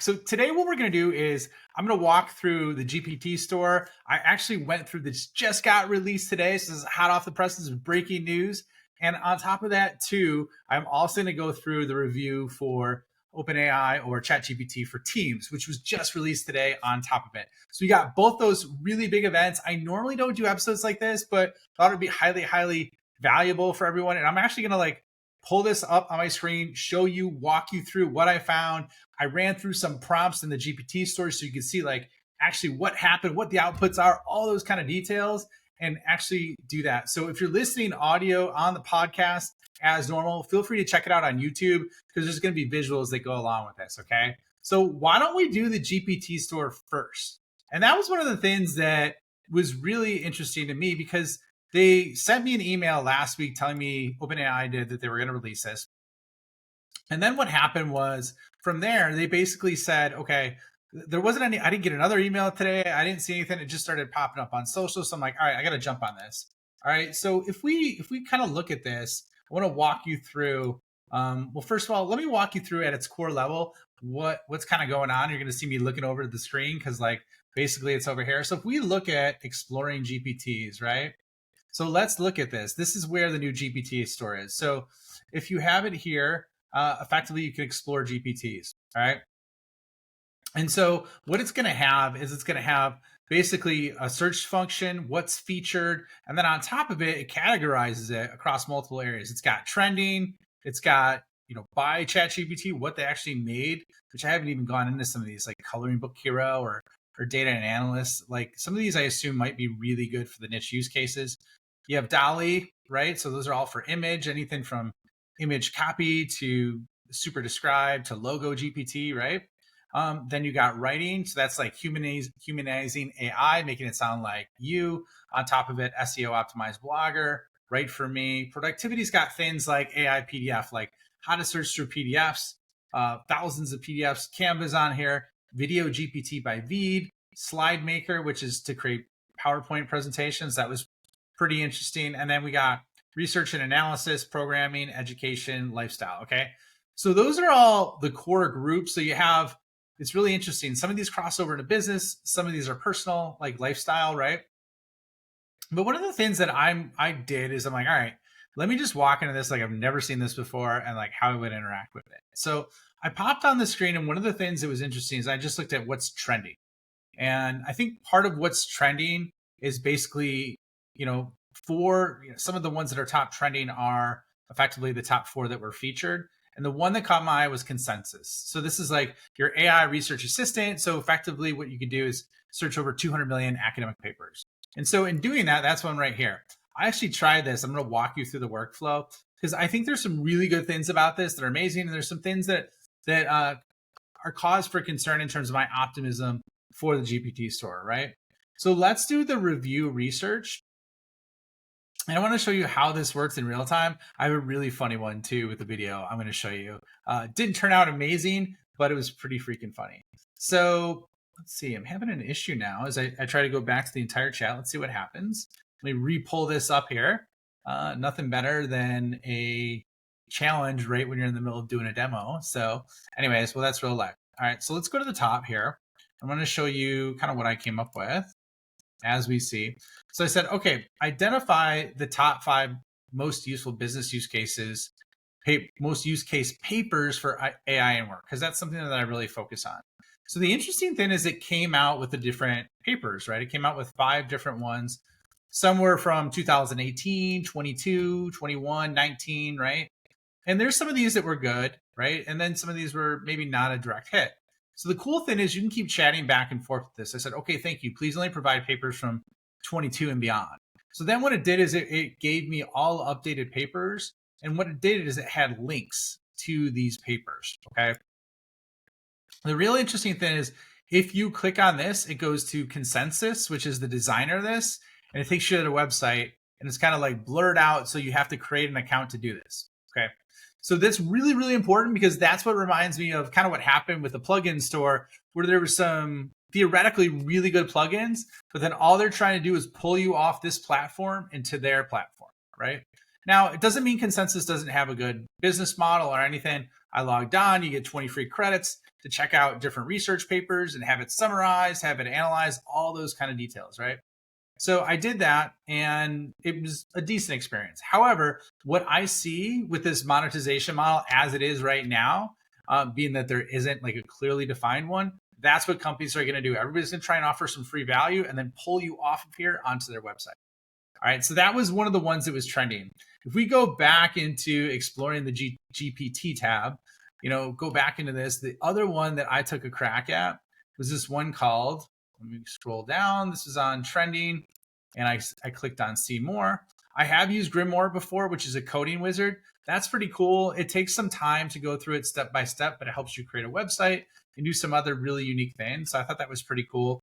So today what we're going to do is I'm going to walk through the GPT store. I actually went through this, just got released today. So this is hot off the press. This is breaking news. And on top of that too, I'm also going to go through the review for OpenAI or ChatGPT for Teams, which was just released today on top of it. So we got both those really big events. I normally don't do episodes like this, but thought it'd be highly valuable for everyone. And I'm actually going to pull this up on my screen, show you, walk you through what I found. I ran through some prompts in the GPT store so you can see actually what happened, what the outputs are, all those kind of details, and actually do that. So if you're listening audio on the podcast as normal, feel free to check it out on YouTube because there's going to be visuals that go along with this, okay? So why don't we do the GPT store first? And that was one of the things that was really interesting to me because they sent me an email last week telling me OpenAI did that they were going to release this. And then what happened was from there, they basically said, okay, there wasn't any, I didn't get another email today. I didn't see anything. It just started popping up on social. So I'm like, all right, I got to jump on this. All right. So if we kind of look at this, I want to walk you through, well, first of all, let me walk you through at its core level, what's kind of going on. You're going to see me looking over the screen because basically it's over here. So if we look at exploring GPTs, right? So let's look at this. This is where the new GPT store is. So if you have it here, effectively you can explore GPTs, all right? And so what it's going to have is it's going to have basically a search function, what's featured, and then on top of it, it categorizes it across multiple areas. It's got trending, it's got, by ChatGPT, what they actually made, which I haven't even gone into some of these, like Coloring Book Hero or Data and Analyst. Like some of these I assume might be really good for the niche use cases. You have DALL-E, right? So those are all for image, anything from image copy to super describe to logo GPT, right? Then you got writing. So that's like humanizing AI, making it sound like you. On top of it, SEO optimized blogger, Write for Me. Productivity's got things like AI PDF, like how to search through PDFs, thousands of PDFs. Canva's on here. Video GPT by Veed. Slide Maker, which is to create PowerPoint presentations. That was pretty interesting. And then we got research and analysis, programming, education, lifestyle. Okay. So those are all the core groups. So you have, it's really interesting. Some of these cross over into business. Some of these are personal, like lifestyle, right? But one of the things that I did is I'm like, all right, let me just walk into this like I've never seen this before and like how I would interact with it. So I popped on the screen and one of the things that was interesting is I just looked at what's trending. And I think part of what's trending is basically, some of the ones that are top trending are effectively the top 4 that were featured. And the one that caught my eye was consensus. So this is like your AI research assistant. So effectively what you can do is search over 200 million academic papers. And so in doing that, that's one right here. I actually tried this. I'm going to walk you through the workflow because I think there's some really good things about this that are amazing. And there's some things that are cause for concern in terms of my optimism for the GPT store, right? So let's do the review research. And I want to show you how this works in real time. I have a really funny one too with the video I'm going to show you. Didn't turn out amazing, but it was pretty freaking funny. So let's see, I'm having an issue now as I try to go back to the entire chat. Let's see what happens. Let me re-pull this up here. Nothing better than a challenge right when you're in the middle of doing a demo. So anyways, well, that's real life. All right, so let's go to the top here. I'm going to show you kind of what I came up with as we see. So I said, okay, identify the top 5 most useful business use cases, most use case papers for AI and work, because that's something that I really focus on. So the interesting thing is it came out with the different papers, right? It came out with 5 different ones. Some were from 2018, 22, 21, 19, right? And there's some of these that were good, right? And then some of these were maybe not a direct hit. So the cool thing is you can keep chatting back and forth with this. I said, okay, thank you. Please only provide papers from 22 and beyond. So then what it did is it gave me all updated papers. And what it did is it had links to these papers, okay? The really interesting thing is if you click on this, it goes to Consensus, which is the designer of this, and it takes you to their website, and it's kind of like blurred out, so you have to create an account to do this, okay? So that's really, really important because that's what reminds me of kind of what happened with the plugin store where there were some theoretically really good plugins, but then all they're trying to do is pull you off this platform into their platform, right? Now, it doesn't mean Consensus doesn't have a good business model or anything, I logged on, you get 20 free credits to check out different research papers and have it summarized, have it analyzed, all those kind of details, right? So I did that and it was a decent experience. However, what I see with this monetization model as it is right now, being that there isn't like a clearly defined one, that's what companies are going to do. Everybody's going to try and offer some free value and then pull you off of here onto their website. All right, so that was one of the ones that was trending. If we go back into exploring the GPT tab, go back into this, the other one that I took a crack at was this one called, let me scroll down, this is on trending, and I clicked on see more. I have used Grimoire before, which is a coding wizard. That's pretty cool. It takes some time to go through it step by step, but it helps you create a website and do some other really unique things. So I thought that was pretty cool.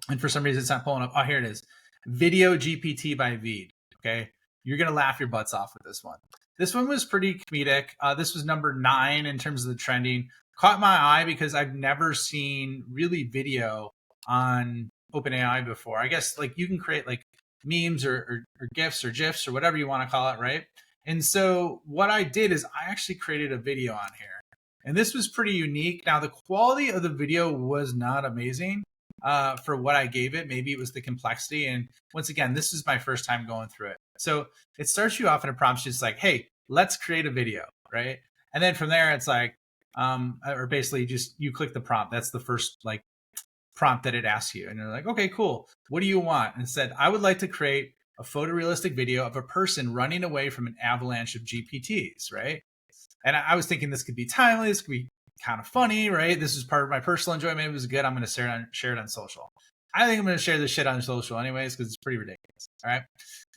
And for some reason, it's not pulling up. Oh, here it is. Video GPT by Veed. Okay. You're going to laugh your butts off with this one. This one was pretty comedic. This was number 9 in terms of the trending. Caught my eye because I've never seen really video on OpenAI before. I guess like you can create like memes or GIFs or GIFs or whatever you want to call it, right? And so what I did is I actually created a video on here. And this was pretty unique. Now, the quality of the video was not amazing for what I gave it. Maybe it was the complexity. And once again, this is my first time going through it. So it starts you off in a prompt just like, hey, let's create a video, right? And then from there, it's like, or basically just you click the prompt. That's the first like prompt that it asks you. And you're like, okay, cool. What do you want? And it said, I would like to create a photorealistic video of a person running away from an avalanche of GPTs, right? And I was thinking this could be timely. This could be kind of funny, right? This is part of my personal enjoyment. It was good. I'm going to share it on social. I think I'm going to share this shit on social anyways, because it's pretty ridiculous. All right.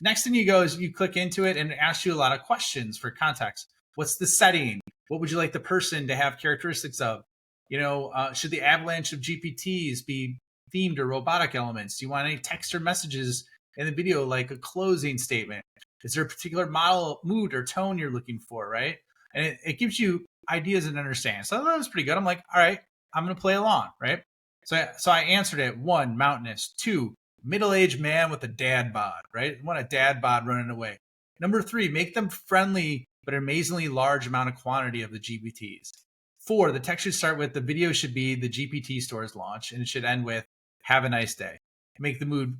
Next thing you go is you click into it and it asks you a lot of questions for context. What's the setting? What would you like the person to have characteristics of? Should the avalanche of GPTs be themed or robotic elements? Do you want any text or messages in the video, like a closing statement? Is there a particular model, mood, or tone you're looking for, right? And it gives you ideas and understanding. So that was pretty good. I'm like, all right, I'm going to play along, right? So I answered it. 1, mountainous. 2, middle-aged man with a dad bod, right? I want a dad bod running away. Number 3, make them friendly, but amazingly large amount of quantity of the GPTs. 4, the text should start with the video should be the GPT store's launch, and it should end with have a nice day. Make the mood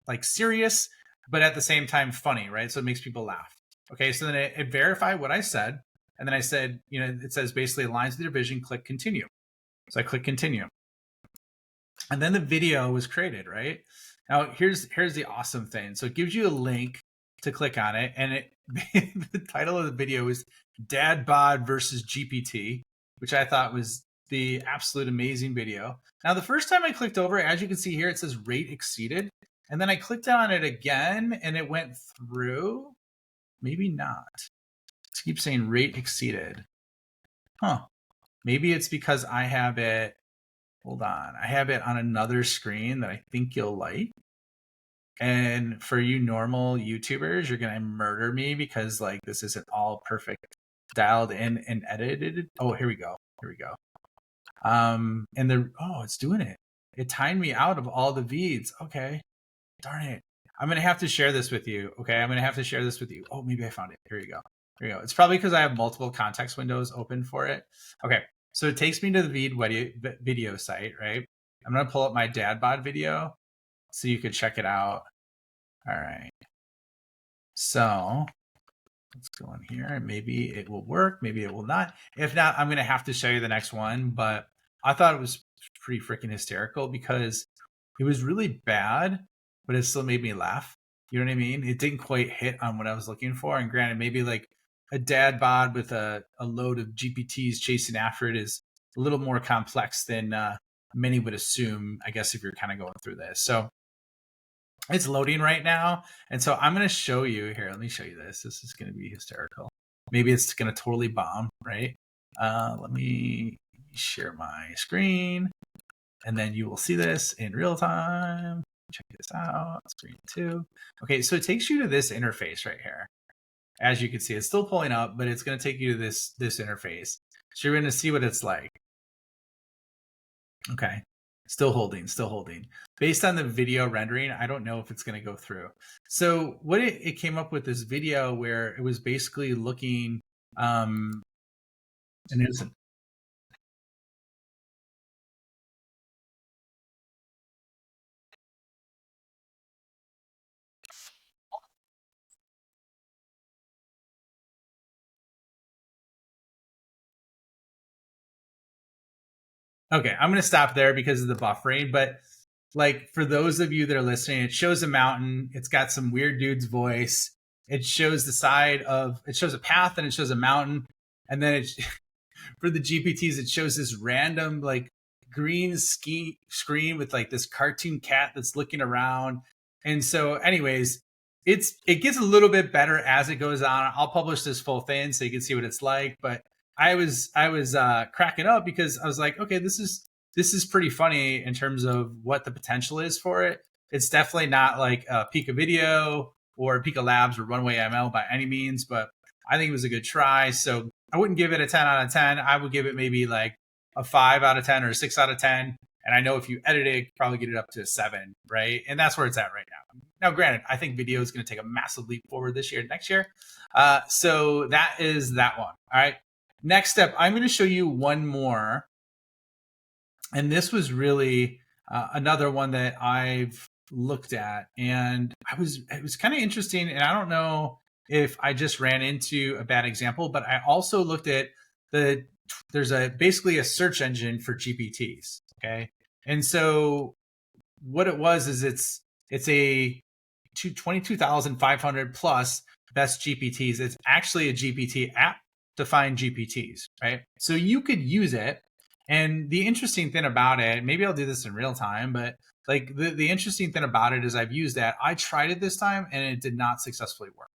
like serious, but at the same time funny, right? So it makes people laugh. Okay, so then it verified what I said. And then I said, it says basically aligns with your vision, click continue. So I click continue. And then the video was created, right? Now here's the awesome thing. So it gives you a link to click on it. And the title of the video is Dad Bod versus GPT, which I thought was the absolute amazing video. Now, the first time I clicked over, as you can see here, it says rate exceeded. And then I clicked on it again and it went through. Maybe not. It keeps saying rate exceeded. Maybe it's because I have it. Hold on. I have it on another screen that I think you'll like. And for you normal YouTubers, you're going to murder me because like this isn't all perfect dialed in and edited. Oh, here we go. And it's doing it. It timed me out of all the V's. Okay. Darn it. I'm going to have to share this with you. Okay. I'm going to have to share this with you. Oh, maybe I found it. Here you go. It's probably because I have multiple context windows open for it. Okay. So it takes me to the Veed video site, right? I'm going to pull up my dad bod video so you could check it out. All right. So let's go in here and maybe it will work. Maybe it will not. If not, I'm going to have to show you the next one. But I thought it was pretty freaking hysterical because it was really bad, but it still made me laugh. You know what I mean? It didn't quite hit on what I was looking for. And granted, maybe like a dad bod with a load of GPTs chasing after it is a little more complex than many would assume, I guess, if you're kind of going through this. So it's loading right now. And so I'm going to show you here. Let me show you this. This is going to be hysterical. Maybe it's going to totally bomb, right? Let me share my screen and then you will see this in real time. Check this out, screen 2. Okay, so it takes you to this interface right here. As you can see, it's still pulling up, but it's going to take you to this interface. So you're going to see what it's like. Okay, still holding. Based on the video rendering, I don't know if it's going to go through. So what it came up with this video where it was basically looking And it isn't. Okay, I'm going to stop there because of the buffering. But like for those of you that are listening, it shows a mountain. It's got some weird dude's voice. It shows the side of, it shows a path and it shows a mountain. And then it, for the GPTs, it shows this random like green screen with like this cartoon cat that's looking around. And so, anyways, it gets a little bit better as it goes on. I'll publish this full thing so you can see what it's like. But I was cracking up because I was like, okay, this is pretty funny in terms of what the potential is for it. It's definitely not like a Pika Video or Pika Labs or Runway ML by any means, but I think it was a good try. So I wouldn't give it a 10 out of 10. I would give it maybe like a 5 out of 10 or a 6 out of 10. And I know if you edit it, probably get it up to a 7, right? And that's where it's at right now. Now, granted, I think video is going to take a massive leap forward this year, next year. So that is that one. All right. Next step, I'm going to show you one more. And this was really another one that I've looked at. And it was kind of interesting. And I don't know if I just ran into a bad example, but I also looked at there's basically a search engine for GPTs. Okay. And so what it was is it's a 22,500 plus best GPTs. It's actually a GPT app to find GPTs, right? So you could use it. And the interesting thing about it, maybe I'll do this in real time, but like the interesting thing about it is I've used that. I tried it this time and it did not successfully work.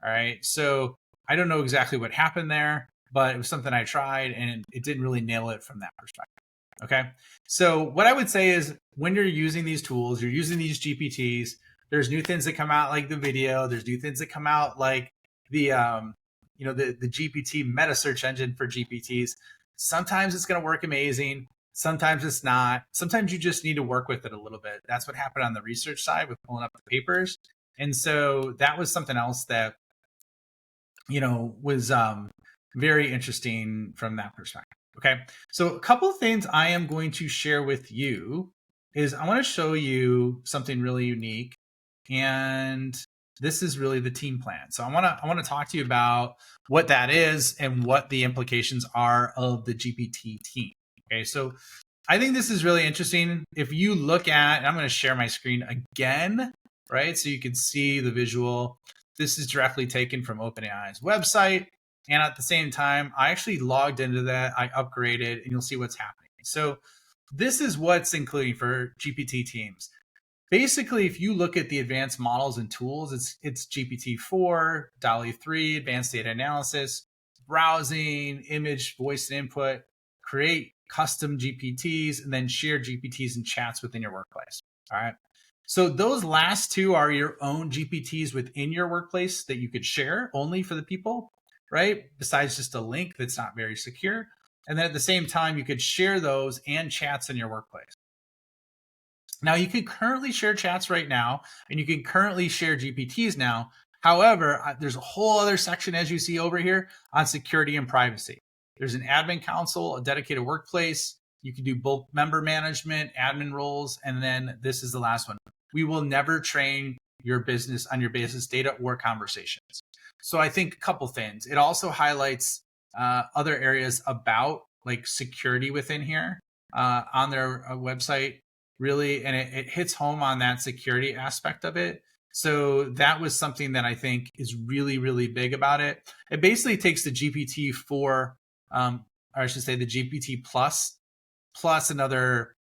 All right. So I don't know exactly what happened there, but it was something I tried and it didn't really nail it from that perspective. Okay. So what I would say is when you're using these tools, you're using these GPTs, there's new things that come out like the video, there's new things that come out like the the GPT meta search engine for GPTs. Sometimes it's going to work amazing. Sometimes it's not. Sometimes you just need to work with it a little bit. That's what happened on the research side with pulling up the papers. And so that was something else that was very interesting from that perspective. Okay. So a couple of things I am going to share with you is I want to show you something really unique. And this is really the team plan. So I want to talk to you about what that is and what the implications are of the GPT team. Okay. So I think this is really interesting. If you look at, and I'm going to share my screen again, right? So you can see the visual. This is directly taken from OpenAI's website. And at the same time, I actually logged into that. I upgraded, and you'll see what's happening. So this is what's including for GPT teams. Basically, if you look at the advanced models and tools, it's GPT-4, DALL-E 3, advanced data analysis, browsing, image, voice, and input, create custom GPTs, and then share GPTs and chats within your workplace. All right. So those last two are your own GPTs within your workplace that you could share only for the people, right? Besides just a link that's not very secure. And then at the same time, you could share those and chats in your workplace. Now, you can currently share chats right now, and you can currently share GPTs now. However, there's a whole other section, as you see over here, on security and privacy. There's an admin console, a dedicated workplace. You can do both member management, admin roles, and then this is the last one. We will never train your business on your business data or conversations. So I think a couple things. It also highlights other areas about like security within here on their website, really, and it hits home on that security aspect of it. So that was something that I think is really, really big about it. It basically takes the GPT-4, or I should say the GPT plus another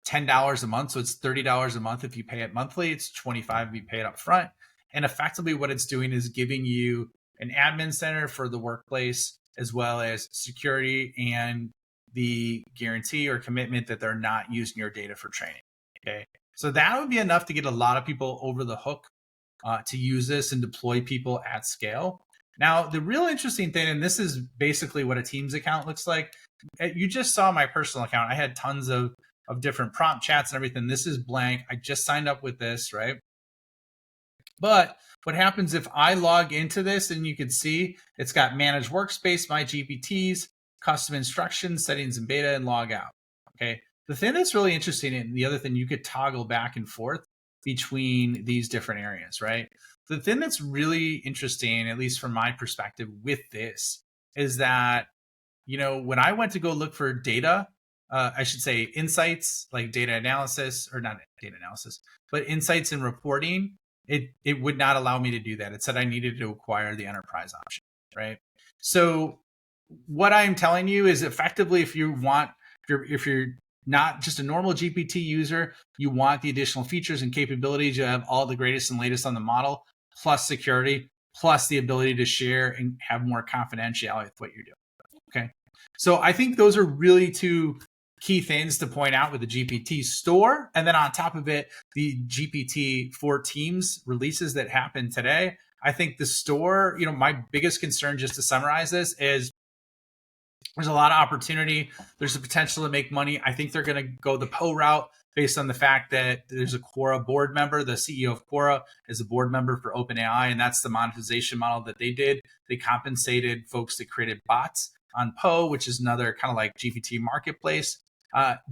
$10 a month. So it's $30 a month if you pay it monthly. It's $25 if you pay it up front. And effectively what it's doing is giving you an admin center for the workplace, as well as security and the guarantee or commitment that they're not using your data for training. Okay. So that would be enough to get a lot of people over the hook to use this and deploy people at scale. Now, the real interesting thing, and this is basically what a Teams account looks like. You just saw my personal account. I had tons of different prompt chats and everything. This is blank. I just signed up with this, right? But what happens if I log into this, and you can see it's got manage workspace, my GPTs, custom instructions, settings in beta, and log out. Okay. The thing that's really interesting, and the other thing, you could toggle back and forth between these different areas, right? The thing that's really interesting, at least from my perspective with this, is that, when I went to go look for data, I should say insights, like data analysis, or not data analysis, but insights and reporting, it would not allow me to do that. It said I needed to acquire the enterprise option, right? So what I'm telling you is, effectively, if you're not just a normal GPT user, you want the additional features and capabilities. You have all the greatest and latest on the model, plus security, plus the ability to share and have more confidentiality with what you're doing. Okay. So I think those are really two key things to point out with the GPT store. And then on top of it, the GPT for Teams releases that happened today. I think the store, my biggest concern, just to summarize this, is there's a lot of opportunity. There's a potential to make money. I think they're going to go the Poe route based on the fact that there's a Quora board member. The CEO of Quora is a board member for OpenAI, and that's the monetization model that they did. They compensated folks that created bots on Poe, which is another kind of like GPT marketplace,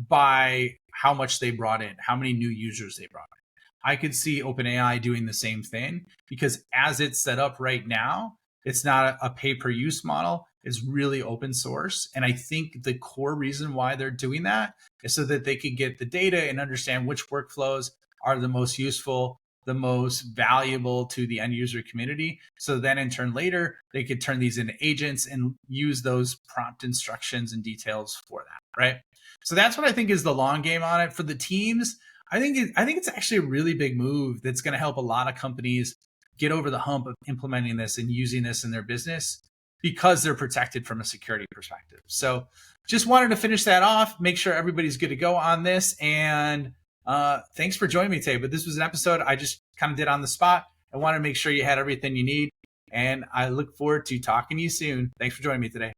by how much they brought in, how many new users they brought in. I could see OpenAI doing the same thing, because as it's set up right now, it's not a pay-per-use model. It's really open source. And I think the core reason why they're doing that is so that they could get the data and understand which workflows are the most useful, the most valuable to the end user community. So then in turn later, they could turn these into agents and use those prompt instructions and details for that, right? So that's what I think is the long game on it. For the teams, I think it's actually a really big move that's going to help a lot of companies get over the hump of implementing this and using this in their business, because they're protected from a security perspective. So just wanted to finish that off, make sure everybody's good to go on this. And thanks for joining me today. But this was an episode I just kind of did on the spot. I want to make sure you had everything you need. And I look forward to talking to you soon. Thanks for joining me today.